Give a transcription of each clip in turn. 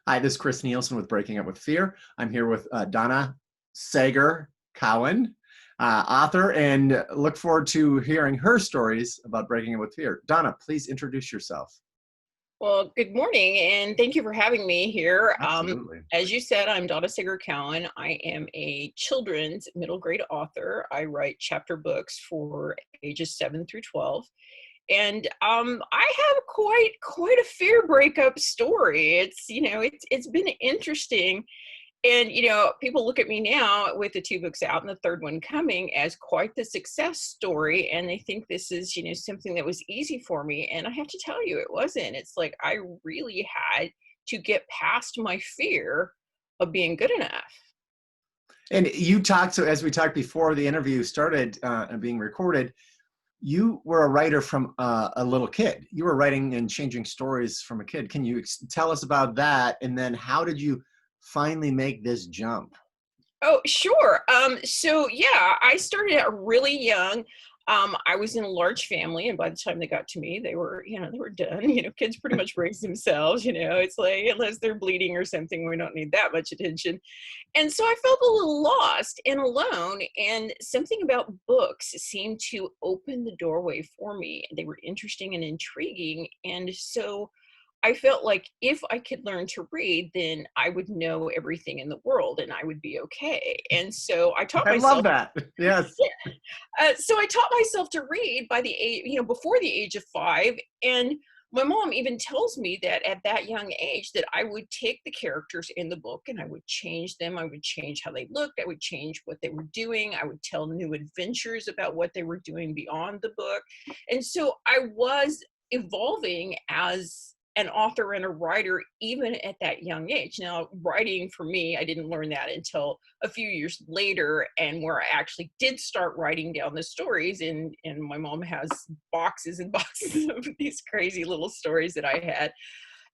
Hi, this is Chris Nielsen with Breaking Up with Fear. I'm here with Donna Cowan, author, and look forward to hearing her stories about breaking up with fear. Donna, please introduce yourself. Well, good morning, and thank you for having me here. Absolutely. As you said, I'm Donna Cowan. I am a children's middle grade author. I write chapter books for ages 7 through 12. And I have quite a fear breakup story. It's been interesting. And, people look at me now with the 2 books out and the third one coming as quite the success story. And they think this is, something that was easy for me. And I have to tell you, it wasn't. It's like I really had to get past my fear of being good enough. And you talked, so as we talked before the interview started being recorded, you were a writer from a little kid. You were writing and changing stories from a kid. Can you tell us about that? And then how did you finally make this jump? Oh, sure. So yeah, I started out really young. I was in a large family, and by the time they got to me, they were done. Kids pretty much raise themselves. It's like unless they're bleeding or something, we don't need that much attention. And so I felt a little lost and alone. And something about books seemed to open the doorway for me. They were interesting and intriguing, and so I felt like if I could learn to read, then I would know everything in the world and I would be okay. And so I taught I love myself, that. Yes. yeah. So I taught myself to read by the age, before the age of 5. And my mom even tells me that at that young age that I would take the characters in the book and I would change them. I would change how they looked. I would change what they were doing. I would tell new adventures about what they were doing beyond the book. And so I was evolving as an author and a writer even at that young age. Now, writing for me, I didn't learn that until a few years later, and where I actually did start writing down the stories, and my mom has boxes and boxes of these crazy little stories that I had.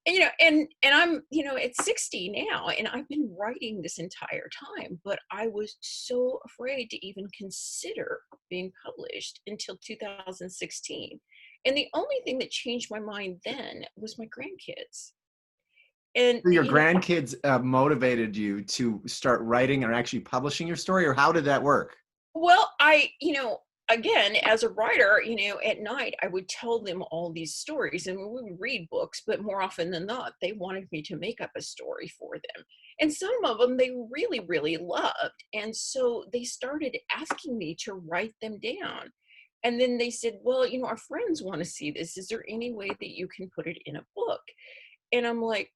And I'm, at 60 now, and I've been writing this entire time, but I was so afraid to even consider being published until 2016. And the only thing that changed my mind then was my grandkids. And, Your grandkids motivated you to start writing or actually publishing your story, or how did that work? well, again, as a writer, at night I would tell them all these stories and we would read books, but more often than not, they wanted me to make up a story for them. And some of them they really, really loved. And so they started asking me to write them down. And then they said, well, our friends want to see this. Is there any way that you can put it in a book? And I'm like,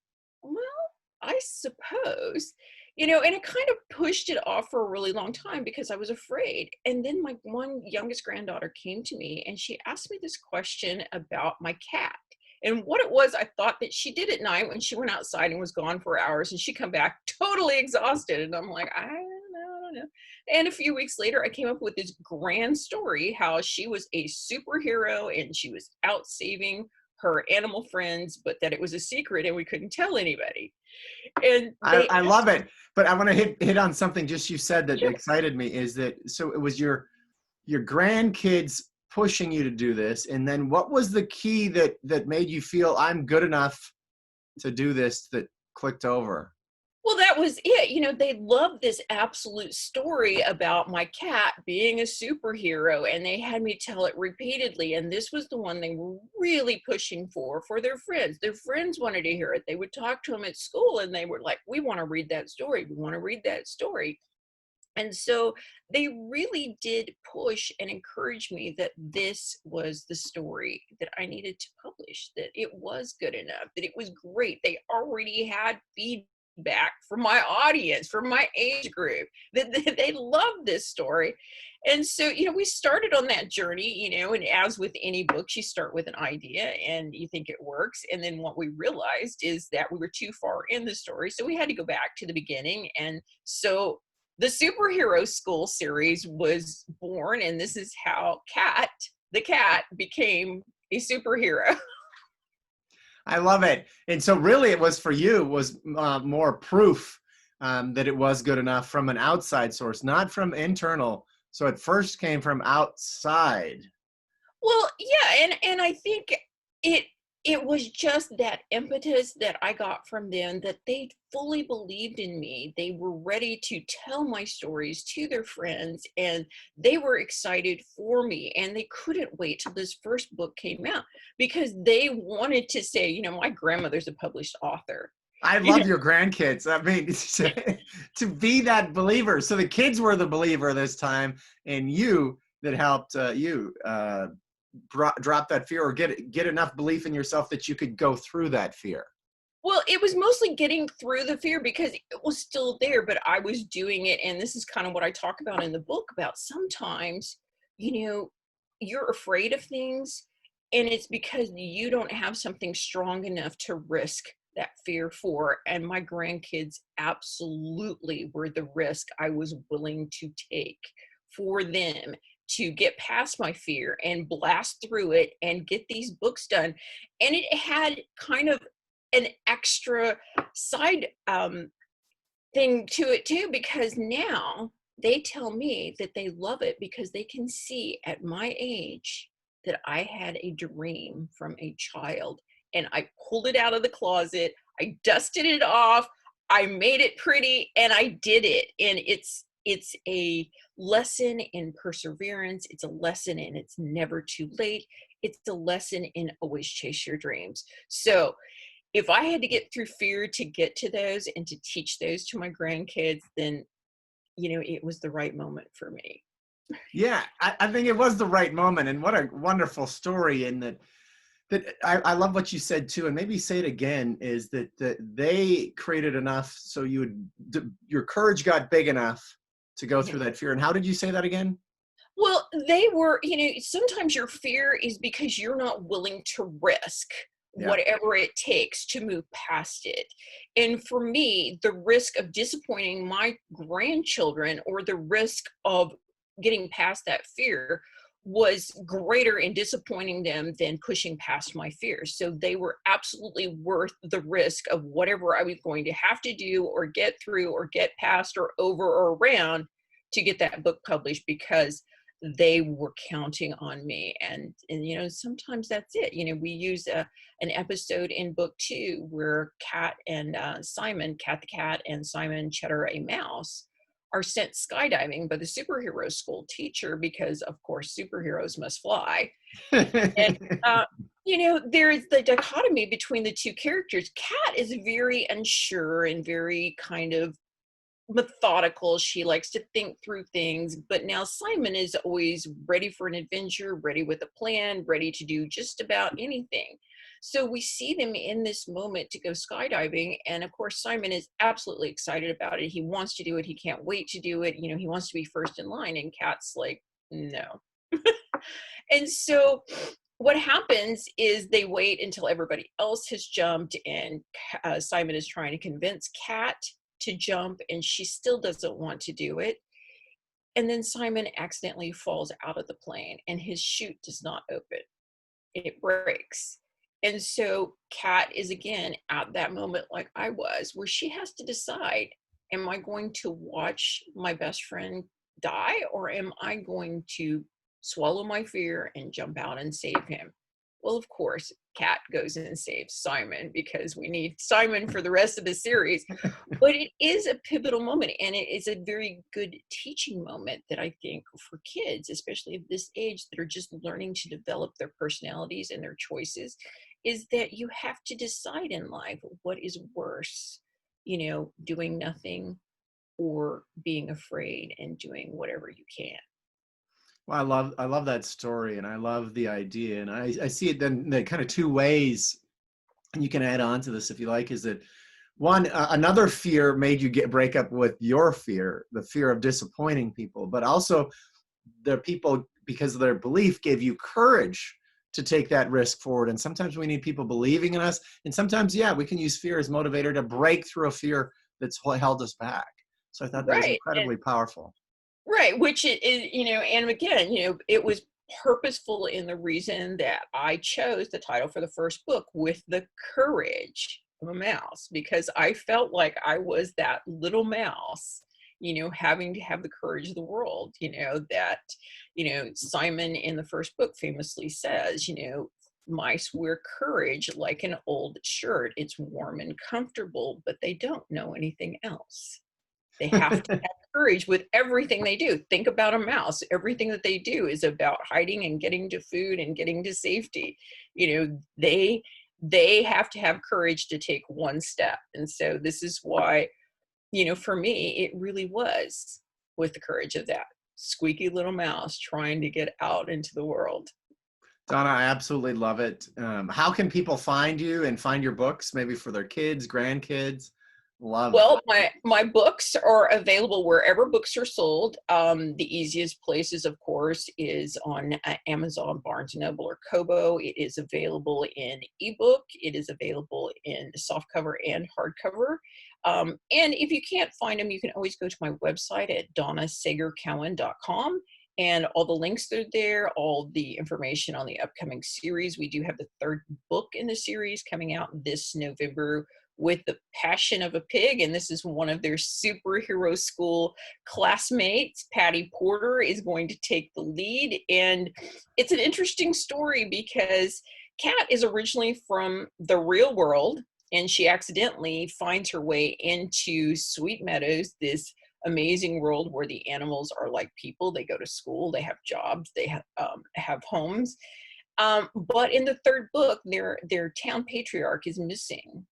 well, I suppose, and it kind of pushed it off for a really long time because I was afraid. And then my one youngest granddaughter came to me and she asked me this question about my cat. And what it was, I thought that she did at night when she went outside and was gone for hours and she come back totally exhausted. And I'm like, I don't know. And a few weeks later, I came up with this grand story how she was a superhero and she was out saving her animal friends, but that it was a secret and we couldn't tell anybody. And they I asked love it, but I want to hit on something just you said that Sure. excited me. Is that so? It was your grandkids pushing you to do this, and then what was the key that made you feel I'm good enough to do this, that clicked over? Well, that was it. They loved this absolute story about my cat being a superhero, and they had me tell it repeatedly. And this was the one they were really pushing for their friends. Their friends wanted to hear it. They would talk to them at school, and they were like, "We want to read that story. We want to read that story." And so they really did push and encourage me that this was the story that I needed to publish, that it was good enough, that it was great. They already had feedback from my audience, from my age group, that they loved this story. And so, we started on that journey, and as with any books, you start with an idea and you think it works. And then what we realized is that we were too far in the story. So we had to go back to the beginning. And so the superhero school series was born, and this is how Catt the Cat became a superhero. I love it. And so really it was for you was more proof that it was good enough from an outside source, not from internal. So it first came from outside. Well, yeah, and I think it it was just that impetus that I got from them, that they fully believed in me. They were ready to tell my stories to their friends, and they were excited for me. And they couldn't wait till this first book came out because they wanted to say, you know, my grandmother's a published author. I You know, love your grandkids. I mean, to be that believer. So the kids were the believer this time, and you that helped you drop that fear, or get enough belief in yourself that you could go through that fear. well, it was mostly getting through the fear because it was still there, but I was doing it. And this is kind of what I talk about in the book, about sometimes, you know, you're afraid of things, and it's because you don't have something strong enough to risk that fear for. And my grandkids absolutely were the risk I was willing to take for them to get past my fear and blast through it and get these books done. And it had kind of an extra side thing to it too, because now they tell me that they love it because they can see at my age that I had a dream from a child, and I pulled it out of the closet, I dusted it off, I made it pretty, and I did it. And it's a lesson in perseverance, it's a lesson in it's never too late, it's a lesson in always chase your dreams. So if I had to get through fear to get to those and to teach those to my grandkids, then, you know, it was the right moment for me. Yeah, I think it was the right moment, and what a wonderful story. And I love what you said too, and maybe say it again, is that they created enough so your courage got big enough to go through Mhm. that fear. And how did you say that again? Well, they were, you know, sometimes your fear is because you're not willing to risk Yeah. whatever it takes to move past it. And for me, the risk of disappointing my grandchildren, or the risk of getting past that fear, was greater in disappointing them than pushing past my fears. So they were absolutely worth the risk of whatever I was going to have to do or get through or get past or over or around to get that book published, because they were counting on me. And you know, sometimes that's it. You know, we use an episode in book 2 where Catt and Simon, Catt the Cat, and Simon Cheddar, a mouse, are sent skydiving by the superhero school teacher because, of course, superheroes must fly. And you know, there's the dichotomy between the two characters. Catt is very unsure and very kind of methodical. She likes to think through things, but now Simon is always ready for an adventure, ready with a plan, ready to do just about anything. So we see them in this moment to go skydiving, and of course Simon is absolutely excited about it. He wants to do it, he can't wait to do it, you know, he wants to be first in line. And Cat's like, no. And so what happens is they wait until everybody else has jumped, and Simon is trying to convince Catt to jump, and she still doesn't want to do it. And then Simon accidentally falls out of the plane, and his chute does not open. It breaks. And so Catt is again at that moment, like I was, where she has to decide, am I going to watch my best friend die, or am I going to swallow my fear and jump out and save him? Well, of course, Catt goes and saves Simon because we need Simon for the rest of the series. But it is a pivotal moment, and it is a very good teaching moment that I think for kids, especially of this age, that are just learning to develop their personalities and their choices, is that you have to decide in life what is worse, you know, doing nothing or being afraid and doing whatever you can. Well, I love that story, and I love the idea, and I see it then the kind of two ways, and you can add on to this if you like. Is that one, another fear made you break up with your fear, the fear of disappointing people, but also the people, because of their belief, gave you courage to take that risk forward. And sometimes we need people believing in us, and sometimes, yeah, we can use fear as motivator to break through a fear that's held us back. So I thought that was Right. incredibly powerful. Right, which it is, you know, and again, you know, it was purposeful in the reason that I chose the title for the first book, With the Courage of a Mouse, because I felt like I was that little mouse, you know, having to have the courage of the world, you know, that, you know, Simon in the first book famously says, you know, mice wear courage like an old shirt. It's warm and comfortable, but they don't know anything else. They have to have courage with everything they do. Think about a mouse. Everything that they do is about hiding and getting to food and getting to safety. They have to have courage to take one step. And so this is why, for me, it really was with the courage of that squeaky little mouse trying to get out into the world. Donna, I absolutely love it. How can people find you and find your books, maybe for their kids, grandkids? Love. Well, my books are available wherever books are sold. The easiest places, of course, is on Amazon, Barnes& Noble, or Kobo. It is available in ebook. It is available in softcover and hardcover. And if you can't find them, you can always go to my website at donnasagercowan.com. And all the links are there, all the information on the upcoming series. We do have the 3rd book in the series coming out this November with The Passion of a Pig, and this is one of their superhero school classmates. Patty Porter is going to take the lead, and it's an interesting story because Catt is originally from the real world, and she accidentally finds her way into Sweet Meadows, this amazing world where the animals are like people. They go to school, they have jobs, they have homes. But in the 3rd book, their town patriarch is missing.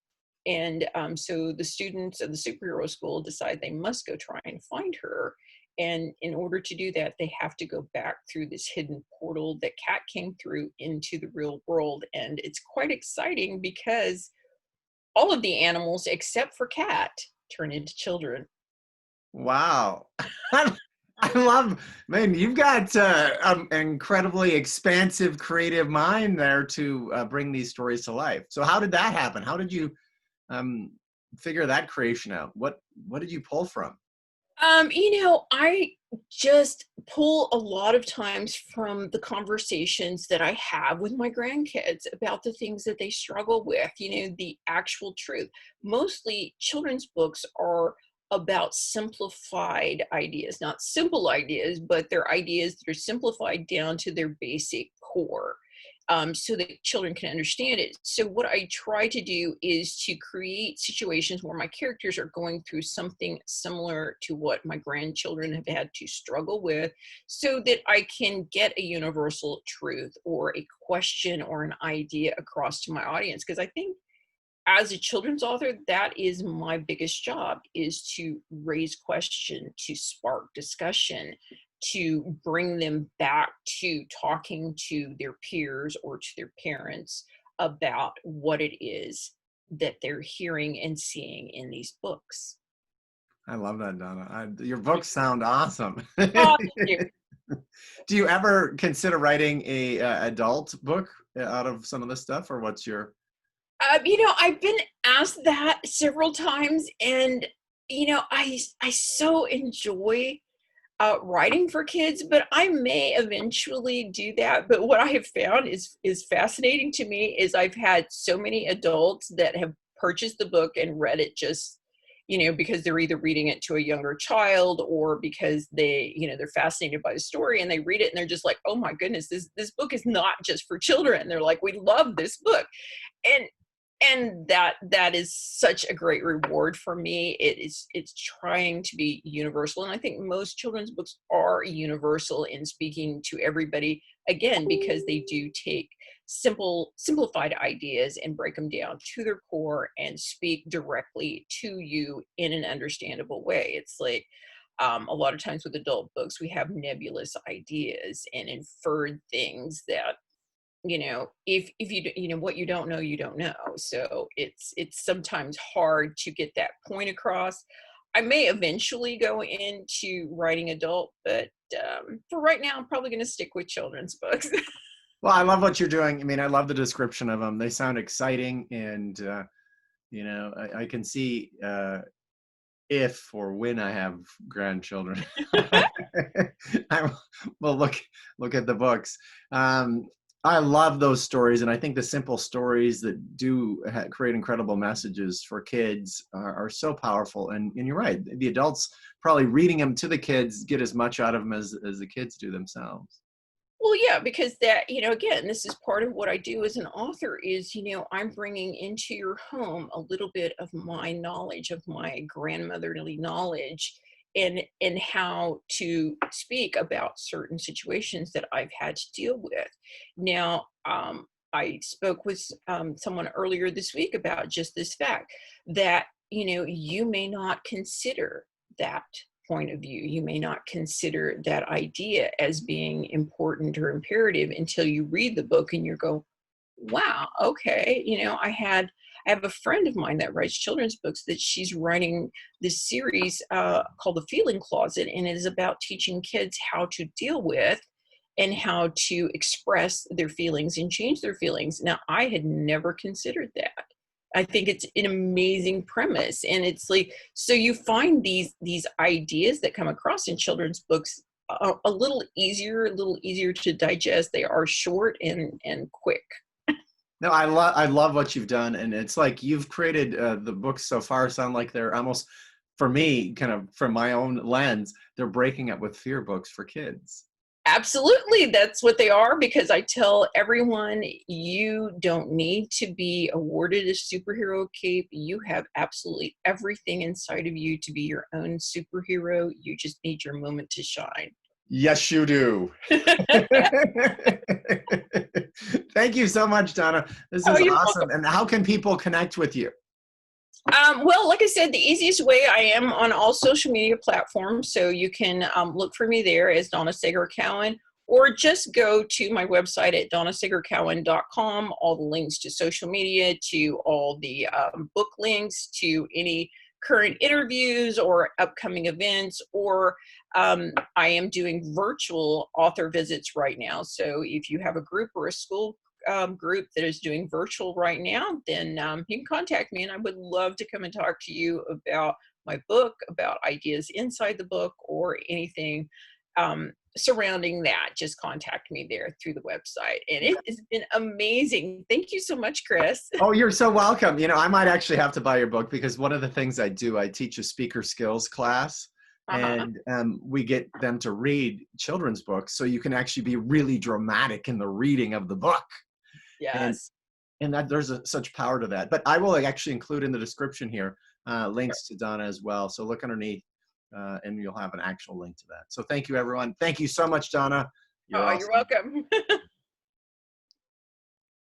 And so the students of the superhero school decide they must go try and find her. And in order to do that, they have to go back through this hidden portal that Catt came through into the real world. And it's quite exciting because all of the animals, except for Catt, turn into children. Wow. I love, man, you've got an incredibly expansive, creative mind there to bring these stories to life. So how did that happen? How did you figure that creation out? What did you pull from? I just pull a lot of times from the conversations that I have with my grandkids about the things that they struggle with, the actual truth. Mostly children's books are about simplified ideas, not simple ideas, but they're ideas that are simplified down to their basic core. So that children can understand it. So what I try to do is to create situations where my characters are going through something similar to what my grandchildren have had to struggle with, so that I can get a universal truth or a question or an idea across to my audience. Because I think as a children's author, that is my biggest job, is to raise question, to spark discussion, to bring them back to talking to their peers or to their parents about what it is that they're hearing and seeing in these books. I love that, Donna. Your books sound awesome. Oh, thank you. Do you ever consider writing a adult book out of some of this stuff, or what's your? I've been asked that several times, and I so enjoy writing for kids, but I may eventually do that. But what I have found is fascinating to me is I've had so many adults that have purchased the book and read it just, because they're either reading it to a younger child or because they're fascinated by the story, and they read it and they're just like, oh my goodness, this book is not just for children. They're like, we love this book. And that is such a great reward for me. It's trying to be universal, and I think most children's books are universal in speaking to everybody, again, because they do take simplified ideas and break them down to their core and speak directly to you in an understandable way. It's like a lot of times with adult books, we have nebulous ideas and inferred things that, if you what you don't know, you don't know. So it's sometimes hard to get that point across. I may eventually go into writing adult, but for right now, I'm probably going to stick with children's books. Well, I love what you're doing. I mean, I love the description of them. They sound exciting, and I can see if or when I have grandchildren, I will look at the books. I love those stories, and I think the simple stories that do create incredible messages for kids are so powerful. And you're right, the adults probably reading them to the kids get as much out of them as the kids do themselves. Well, yeah, because that, again, this is part of what I do as an author is, I'm bringing into your home a little bit of my knowledge, of my grandmotherly knowledge, and how to speak about certain situations that I've had to deal with. Now, I spoke with someone earlier this week about just this fact that, you may not consider that point of view. You may not consider that idea as being important or imperative until you read the book and you go, wow, okay. I have a friend of mine that writes children's books that she's writing this series called The Feeling Closet, and it is about teaching kids how to deal with and how to express their feelings and change their feelings. Now, I had never considered that. I think it's an amazing premise. And it's like, so you find these ideas that come across in children's books a little easier to digest. They are short and quick. No, I love what you've done, and it's like you've created the books so far sound like they're almost, for me, kind of from my own lens, they're breaking up with fear books for kids. Absolutely, that's what they are, because I tell everyone, you don't need to be awarded a superhero cape. You have absolutely everything inside of you to be your own superhero. You just need your moment to shine. Yes, you do. Thank you so much, Donna. This Oh, is you're awesome. welcome. And how can people connect with you? Well, like I said, the easiest way, I am on all social media platforms, so you can look for me there as Donna Sager Cowan, or just go to my website at donnasagercowan.com. All the links to social media, to all the book links, to any current interviews or upcoming events, or I am doing virtual author visits right now. So if you have a group or a school group that is doing virtual right now, then you can contact me, and I would love to come and talk to you about my book, about ideas inside the book, or anything surrounding that. Just contact me there through the website. And it has been amazing. Thank you so much, Chris. Oh, you're so welcome. I might actually have to buy your book, because one of the things I do, I teach a speaker skills class, Uh-huh. and we get them to read children's books, so you can actually be really dramatic in the reading of the book. And Yes. that there's such power to that. But I will actually include in the description here Sure. links to Donna as well. So look underneath, and you'll have an actual link to that. So thank you, everyone. Thank you so much, Donna. You're Oh, you're awesome. welcome.